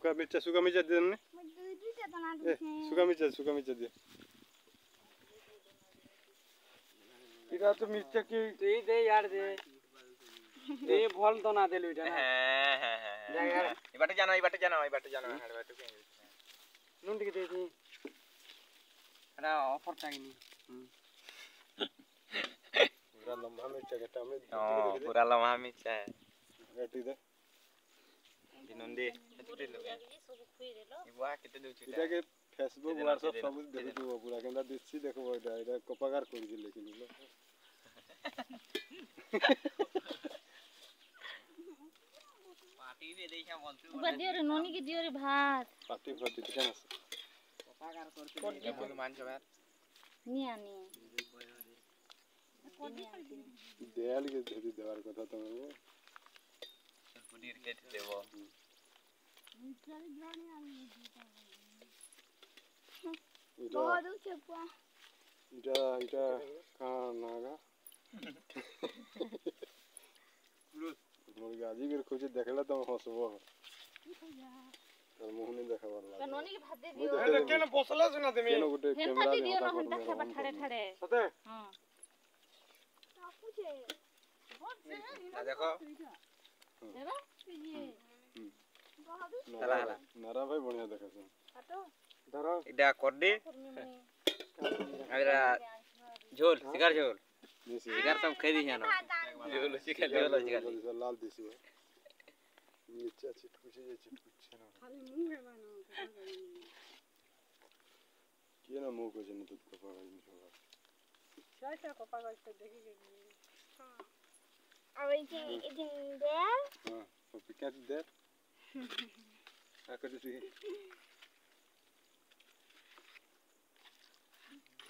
सुका मिर्चा दे ने सुका मिर्चा दे इरा तो मिर्चा की तुई दे यार दे दे भल तो ना देलु इटा हां ई बाटे जानो हाड़ बाटे के नुन टिके दे दे अरे ऑफर चाहिए पूरा लंबा मिर्चा के टाइम पूरा लम्हा मिर्चा है काटी दे दिनुंदी केते लो ई बुआ केते दउची इटा के फेसबुक व्हाट्सएप सब देखु पूरा केंदा दिसि देखबो इटा कपागार करछि लेकिन पार्टी दे देइछा बोलतु बदियो रे नोनी के दियो रे भात पार्टी केना कपागार करते बोल मान छ यार निया नि देयाल के धरी देवार कथा तमे पुडीर के देबो इटा कहाँ नागा मोर गाजी के खोजे देखला त हसबो तर मुंह नहीं देखाबार लाग नोनी के भात दे दियो अरे केन बसला सुना देमी केन गुटे कैमरा दे दियो ना हंता खेबा ठाड़े ठाड़े सते हां काकू छे आ देखो देबा ये हला हला नारा भाई बढ़िया देखछ काटो धरो इडा कोडी आइरा झोल शिकार झोल शिकार सब खाई दी जानो झोल शिकार लाल दिसी नीचे चिटकुछे जे चिटकुछे ना खाली मुंह है ना के ना मुंह को जने तो कपागा इन सब क्या कपागार से देखेंगे हां अब इदिन दे हां तो पिका दे आकर दी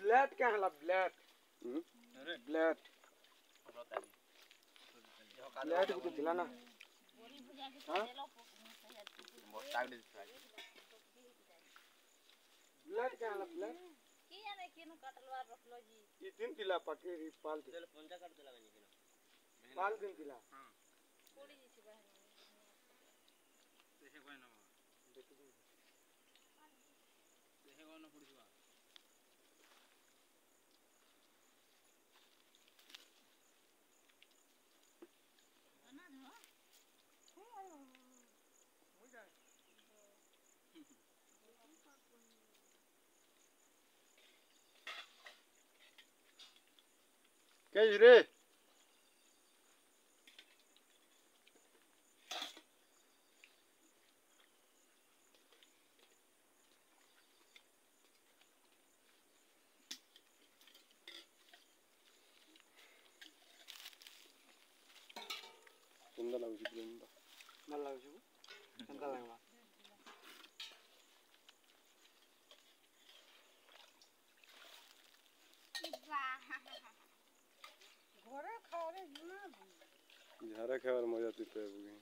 ब्लैड क्या हला ब्लैड अरे ब्लैड ब्लैड को दिला ना हां मोटा दे ब्लैड क्या हला ब्लैड की जाने केनो कटलवार रखलो जी ई दिन दिला पके पाल दे पंजा काट देला गनी केनो पाल दिन दिला हां कोड़ी जी छी बाहर देखे कोई ना देखे कोई ना पड़ीवा बना दो हो जाए कैज रे केंदा लाउछि केंदा mal लाउछु केंदा लागबा घरे खारे जुना झारे खावर मजा ती पे बुगी